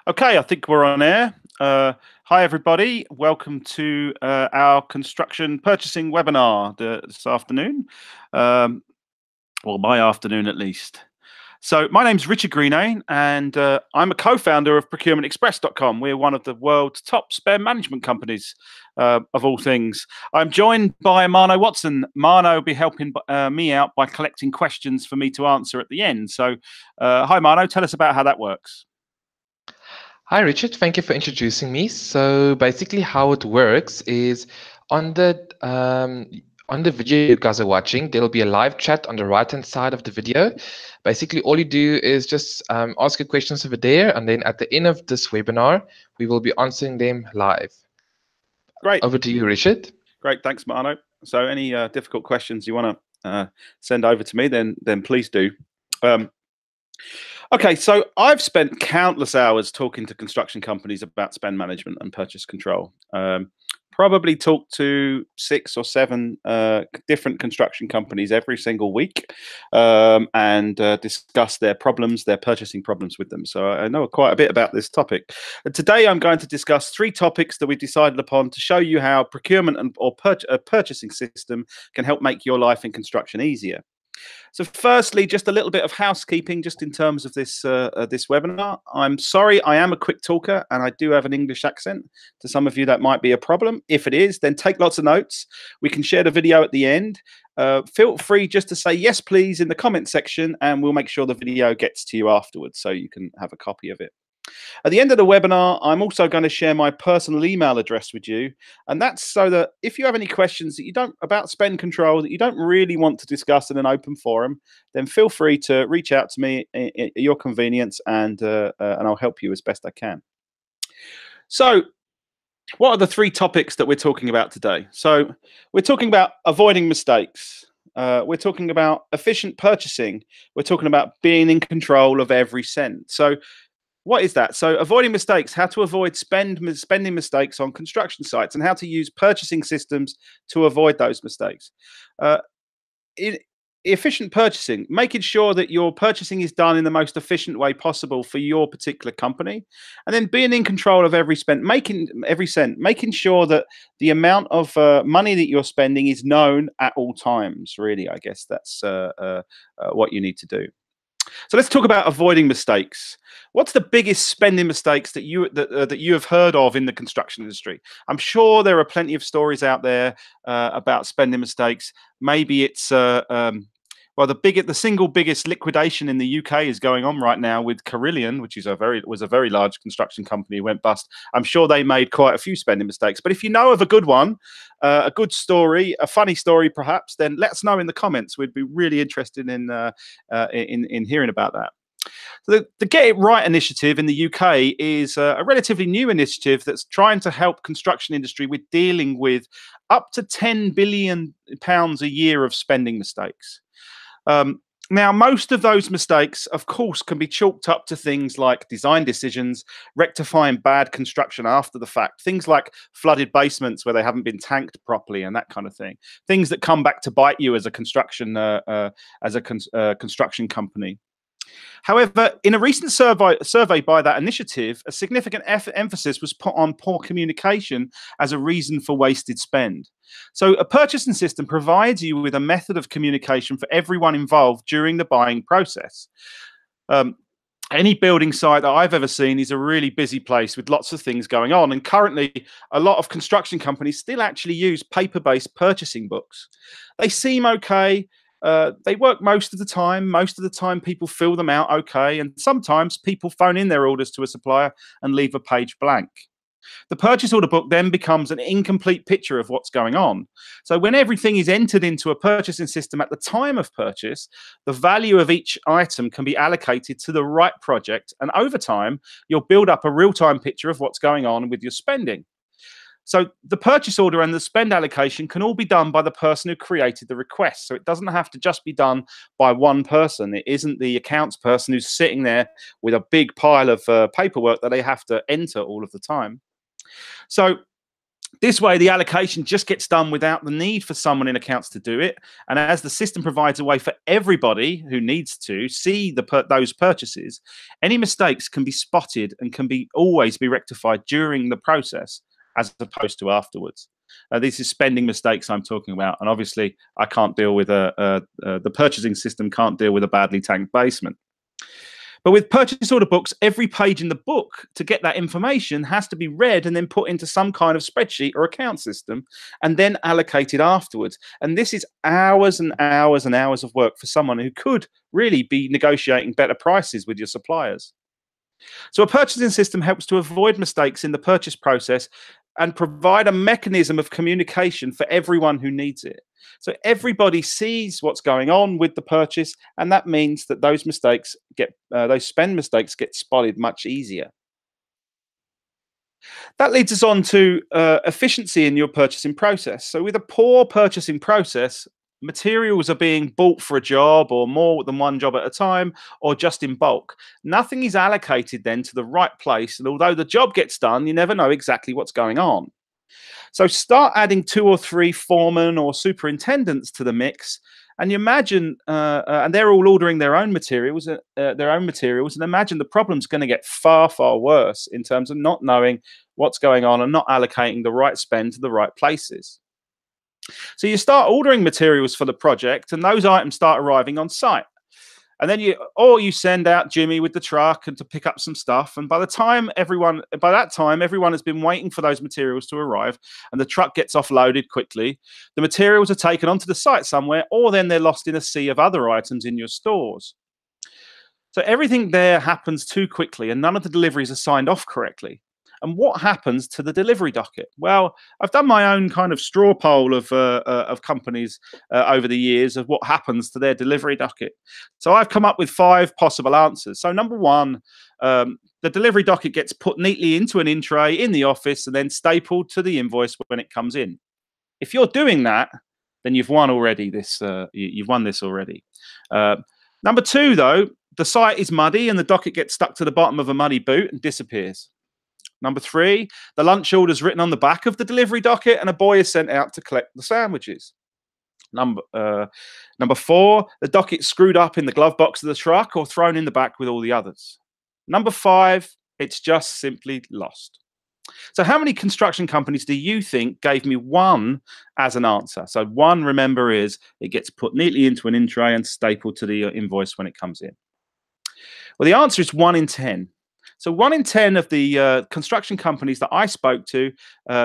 Okay, I think we're on air. Hi, everybody. Welcome to our construction purchasing webinar this afternoon. Well, my afternoon at least. So my name's Richard Greenane, and I'm a co-founder of ProcurementExpress.com. We're one of the world's top spend management companies, of all things. I'm joined by Mano Watson. Mano will be helping me out by collecting questions for me to answer at the end. So hi, Mano. Tell us about how that works. Hi, Richard. Thank you for introducing me. So basically how it works is on the video you guys are watching, there'll be a live chat on the right-hand side of the video. Basically, all you do is just ask your questions over there, and then at the end of this webinar, we will be answering them live. Great. Over to you, Richard. Great. Thanks, Mano. So any difficult questions you want to send over to me, then please do. Okay, so I've spent countless hours talking to construction companies about spend management and purchase control. Probably talked to 6 or 7 different construction companies every single week, and discuss their problems, their purchasing problems with them. So I know quite a bit about this topic. And today I'm going to discuss 3 topics that we decided upon to show you how procurement or a purchasing system can help make your life in construction easier. So firstly, just a little bit of housekeeping just in terms of this this webinar. I'm sorry, I am a quick talker and I do have an English accent. To some of you, that might be a problem. If it is, then take lots of notes. We can share the video at the end. Feel free just to say yes, please, in the comment section, and we'll make sure the video gets to you afterwards so you can have a copy of it. At the end of the webinar, I'm also going to share my personal email address with you. And that's so that if you have any questions that you don't about spend control that you don't really want to discuss in an open forum, then feel free to reach out to me at your convenience, and I'll help you as best I can. So what are the 3 topics that we're talking about today? So we're talking about avoiding mistakes. We're talking about efficient purchasing. We're talking about being in control of every cent. So what is that? So avoiding mistakes, how to avoid spending mistakes on construction sites, and how to use purchasing systems to avoid those mistakes. Efficient purchasing, making sure that your purchasing is done in the most efficient way possible for your particular company. And then being in control of every cent, making sure that the amount of money that you're spending is known at all times. Really, I guess that's what you need to do. So let's talk about avoiding mistakes. What's the biggest spending mistakes that you have heard of in the construction industry? I'm sure there are plenty of stories out there about spending mistakes. Maybe it's well, the single biggest liquidation in the UK is going on right now with Carillion, which is was a very large construction company, went bust. I'm sure they made quite a few spending mistakes. But if you know of a good one, a good story, a funny story perhaps, then let us know in the comments. We'd be really interested in hearing about that. So the Get It Right initiative in the UK is a relatively new initiative that's trying to help construction industry with dealing with up to £10 billion a year of spending mistakes. Now, most of those mistakes, of course, can be chalked up to things like design decisions, rectifying bad construction after the fact, things like flooded basements where they haven't been tanked properly and that kind of thing. Things that come back to bite you as a construction construction company. However, in a recent survey by that initiative, a significant emphasis was put on poor communication as a reason for wasted spend. So a purchasing system provides you with a method of communication for everyone involved during the buying process. Any building site that I've ever seen is a really busy place with lots of things going on. And currently, a lot of construction companies still actually use paper-based purchasing books. They seem okay. They work most of the time. Most of the time, people fill them out okay. And sometimes people phone in their orders to a supplier and leave a page blank. The purchase order book then becomes an incomplete picture of what's going on. So when everything is entered into a purchasing system at the time of purchase, the value of each item can be allocated to the right project. And over time, you'll build up a real-time picture of what's going on with your spending. So the purchase order and the spend allocation can all be done by the person who created the request. So it doesn't have to just be done by one person. It isn't the accounts person who's sitting there with a big pile of paperwork that they have to enter all of the time. So This way, the allocation just gets done without the need for someone in accounts to do it. And as the system provides a way for everybody who needs to see those purchases, any mistakes can be spotted and can always be rectified during the process as opposed to afterwards. This is spending mistakes I'm talking about. And obviously, I can't deal with the purchasing system can't deal with a badly tanked basement. But with purchase order books, every page in the book to get that information has to be read and then put into some kind of spreadsheet or account system and then allocated afterwards. And this is hours and hours and hours of work for someone who could really be negotiating better prices with your suppliers. So a purchasing system helps to avoid mistakes in the purchase process and provide a mechanism of communication for everyone who needs it. So everybody sees what's going on with the purchase, and that means that those spend mistakes get spotted much easier. That leads us on to efficiency in your purchasing process. So with a poor purchasing process, materials are being bought for a job or more than one job at a time or just in bulk. Nothing is allocated then to the right place. And although the job gets done, you never know exactly what's going on. So start adding 2 or 3 foremen or superintendents to the mix. And you imagine, and they're all ordering their own materials, and imagine the problem's going to get far, far worse in terms of not knowing what's going on and not allocating the right spend to the right places. So you start ordering materials for the project, and those items start arriving on site. And then you send out Jimmy with the truck and to pick up some stuff. And by that time, everyone has been waiting for those materials to arrive, and the truck gets offloaded quickly. The materials are taken onto the site somewhere, or then they're lost in a sea of other items in your stores. So everything there happens too quickly, and none of the deliveries are signed off correctly. And what happens to the delivery docket? Well, I've done my own kind of straw poll of companies over the years of what happens to their delivery docket. So I've come up with 5 possible answers. So number 1, the delivery docket gets put neatly into an in tray in the office and then stapled to the invoice when it comes in. If you're doing that, then you've won already. You've won this already. Number 2, though, the site is muddy and the docket gets stuck to the bottom of a muddy boot and disappears. Number 3, the lunch order is written on the back of the delivery docket and a boy is sent out to collect the sandwiches. Number 4, the docket's screwed up in the glove box of the truck or thrown in the back with all the others. Number 5, it's just simply lost. So how many construction companies do you think gave me 1 as an answer? So 1, remember, is it gets put neatly into an in tray and stapled to the invoice when it comes in. Well, the answer is 1 in 10. So 1 in 10 of the construction companies that I spoke to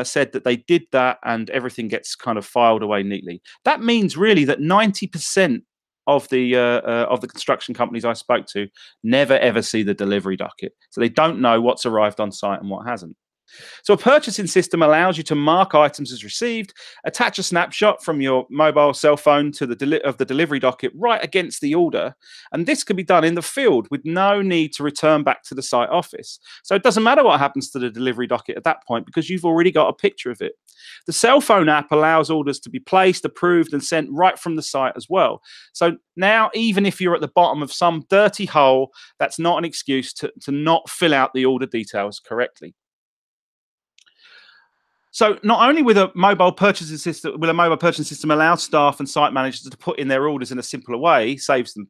said that they did that and everything gets kind of filed away neatly. That means really that 90% of the construction companies I spoke to never ever see the delivery docket. So they don't know what's arrived on site and what hasn't. So a purchasing system allows you to mark items as received, attach a snapshot from your mobile cell phone to the delivery docket right against the order, and this can be done in the field with no need to return back to the site office. So it doesn't matter what happens to the delivery docket at that point because you've already got a picture of it. The cell phone app allows orders to be placed, approved, and sent right from the site as well. So now, even if you're at the bottom of some dirty hole, that's not an excuse to not fill out the order details correctly. So not only will a mobile purchasing system allow staff and site managers to put in their orders in a simpler way,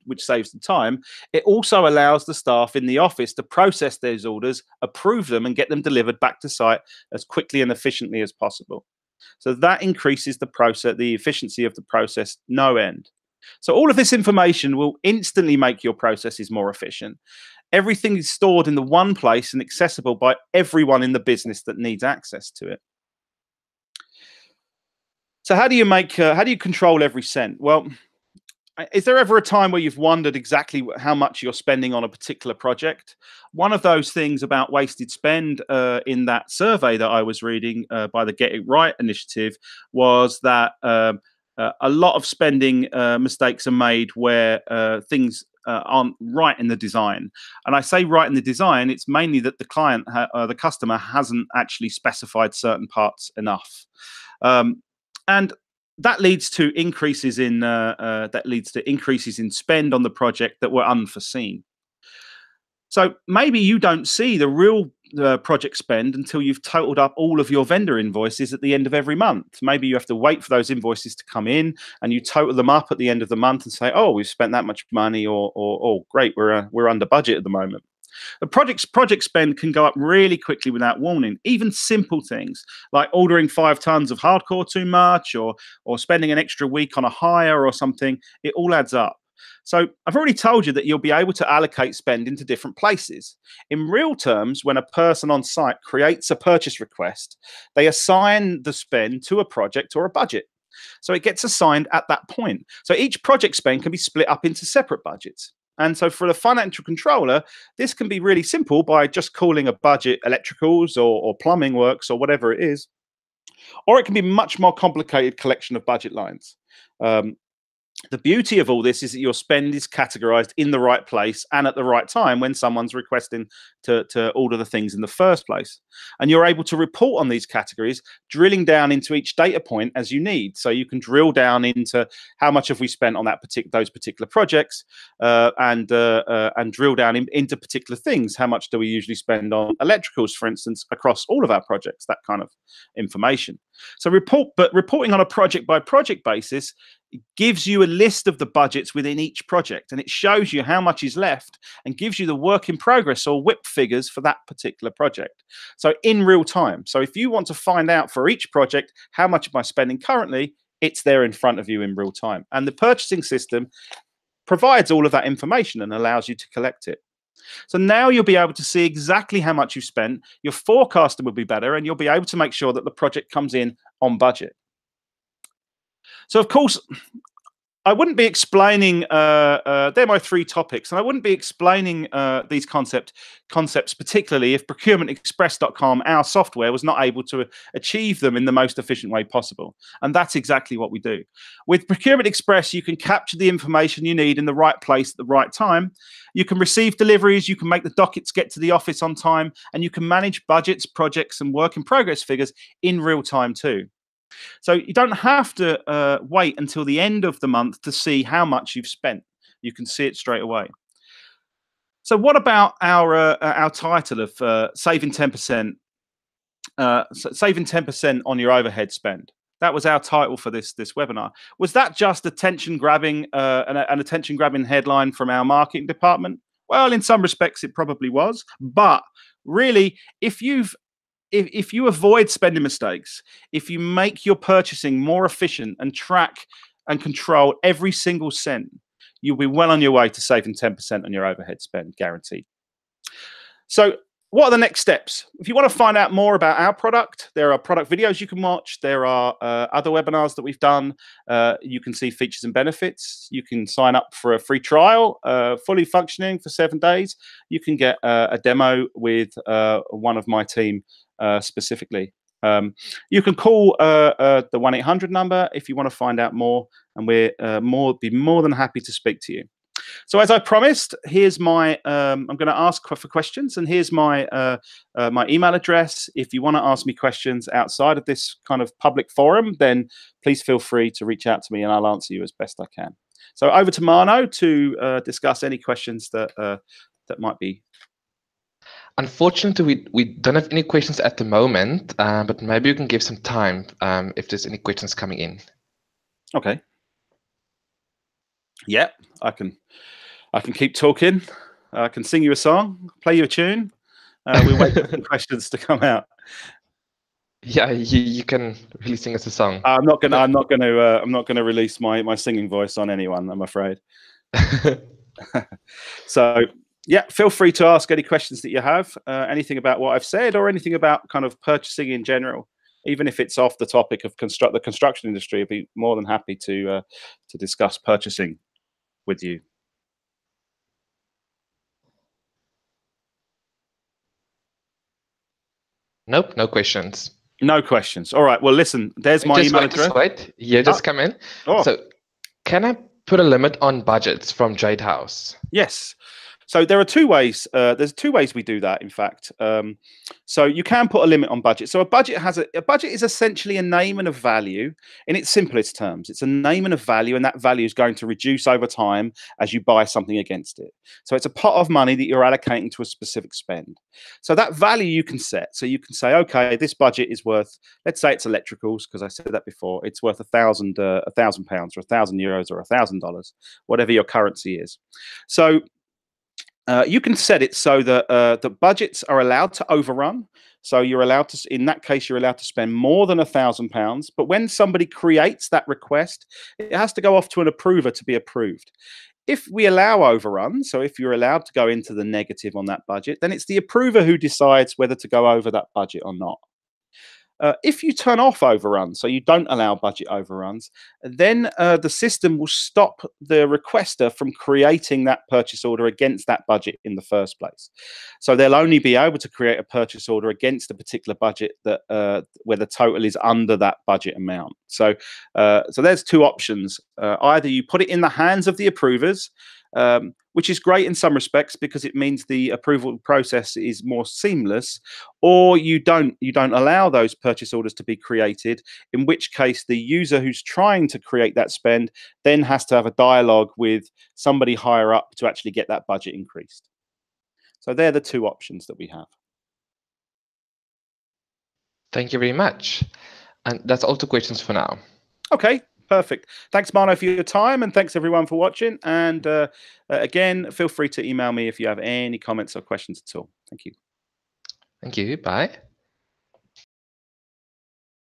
which saves them time, it also allows the staff in the office to process those orders, approve them, and get them delivered back to site as quickly and efficiently as possible. So that increases the efficiency of the process no end. So all of this information will instantly make your processes more efficient. Everything is stored in the one place and accessible by everyone in the business that needs access to it. So how do you control every cent? Well, is there ever a time where you've wondered exactly how much you're spending on a particular project? One of those things about wasted spend in that survey that I was reading by the Get It Right initiative was that a lot of spending mistakes are made where things aren't right in the design. And I say right in the design, it's mainly that the customer hasn't actually specified certain parts enough. And that leads to increases in spend on the project that were unforeseen. So maybe you don't see the real project spend until you've totaled up all of your vendor invoices at the end of every month. Maybe you have to wait for those invoices to come in, and you total them up at the end of the month and say, "Oh, we've spent that much money," or "Oh, great, we're under budget at the moment." The project spend can go up really quickly without warning. Even simple things like ordering 5 tons of hardcore too much, or spending an extra week on a hire or something, it all adds up. So I've already told you that you'll be able to allocate spend into different places. In real terms, when a person on site creates a purchase request, they assign the spend to a project or a budget. So it gets assigned at that point. So each project spend can be split up into separate budgets. And so for the financial controller, this can be really simple by just calling a budget electricals or plumbing works or whatever it is. Or it can be a much more complicated collection of budget lines. The beauty of all this is that your spend is categorized in the right place and at the right time when someone's requesting to order the things in the first place. And you're able to report on these categories, drilling down into each data point as you need. So you can drill down into how much have we spent on those particular projects, and drill down into particular things. How much do we usually spend on electricals, for instance, across all of our projects? That kind of information. So reporting on a project by project basis gives you a list of the budgets within each project, and it shows you how much is left and gives you the work in progress or WIP figures for that particular project. So in real time. So if you want to find out for each project how much am I spending currently, it's there in front of you in real time. And the purchasing system provides all of that information and allows you to collect it. So now you'll be able to see exactly how much you've spent, your forecasting will be better, and you'll be able to make sure that the project comes in on budget. So, of course, I wouldn't be explaining, they're my 3 topics, and I wouldn't be explaining these concepts particularly if procurementexpress.com, our software, was not able to achieve them in the most efficient way possible. And that's exactly what we do. With Procurement Express, you can capture the information you need in the right place at the right time. You can receive deliveries, you can make the dockets get to the office on time, and you can manage budgets, projects, and work in progress figures in real time too. So you don't have to wait until the end of the month to see how much you've spent. You can see it straight away. So what about our title of saving 10%? Saving 10% on your overhead spend. That was our title for this webinar. Was that just attention grabbing, an attention grabbing headline from our marketing department? Well, in some respects, it probably was. But really, if you avoid spending mistakes, if you make your purchasing more efficient and track and control every single cent, you'll be well on your way to saving 10% on your overhead spend, guaranteed. So what are the next steps? If you want to find out more about our product, there are product videos you can watch. There are other webinars that we've done. You can see features and benefits. You can sign up for a free trial, fully functioning for 7 days. You can get a demo with one of my team specifically. You can call the 1-800 number if you want to find out more, and we're be more than happy to speak to you. So as I promised, here's my I'm going to ask for questions, and here's my my email address. If you want to ask me questions outside of this kind of public forum, then please feel free to reach out to me and I'll answer you as best I can. So over to Mano to discuss any questions that that might be. Unfortunately, we don't have any questions at the moment, but maybe you can give some time if there's any questions coming in. Okay. Yeah, I can keep talking. I can sing you a song, play you a tune. We wait for some questions to come out. Yeah, you can really sing us a song. I'm not gonna release my singing voice on anyone, I'm afraid. So yeah, feel free to ask any questions that you have, anything about what I've said or anything about kind of purchasing in general. Even if it's off the topic of the construction industry, I'd be more than happy to discuss purchasing with you. Nope, no questions. No questions. All right. Well, listen, there's my email address. Just wait. Yeah, just come in. Oh. So can I put a limit on budgets from Jade House? Yes. So there are two ways. There's two ways we do that. In fact, so you can put a limit on budget. So a budget a budget is essentially a name and a value in its simplest terms. It's a name and a value, and that value is going to reduce over time as you buy something against it. So it's a pot of money that you're allocating to a specific spend. So that value you can set. So you can say, okay, this budget is worth. Let's say it's electricals, because I said that before. It's worth £1,000 or €1,000 or $1,000, whatever your currency is. So you can set it so that the budgets are allowed to overrun. So you're allowed to, in that case, you're allowed to spend more than £1,000. But when somebody creates that request, it has to go off to an approver to be approved. If we allow overruns, so if you're allowed to go into the negative on that budget, then it's the approver who decides whether to go over that budget or not. If you turn off overruns, so you don't allow budget overruns, then the system will stop the requester from creating that purchase order against that budget in the first place. So they'll only be able to create a purchase order against a particular budget that where the total is under that budget amount. So there's two options. Either you put it in the hands of the approvers, which is great in some respects because it means the approval process is more seamless, or you don't allow those purchase orders to be created, in which case the user who's trying to create that spend then has to have a dialogue with somebody higher up to actually get that budget increased. So they're the two options that we have. Thank you very much. And that's all the questions for now. Okay. Perfect. Thanks, Mano, for your time, and thanks everyone for watching. And again, feel free to email me if you have any comments or questions at all. Thank you. Thank you. Bye.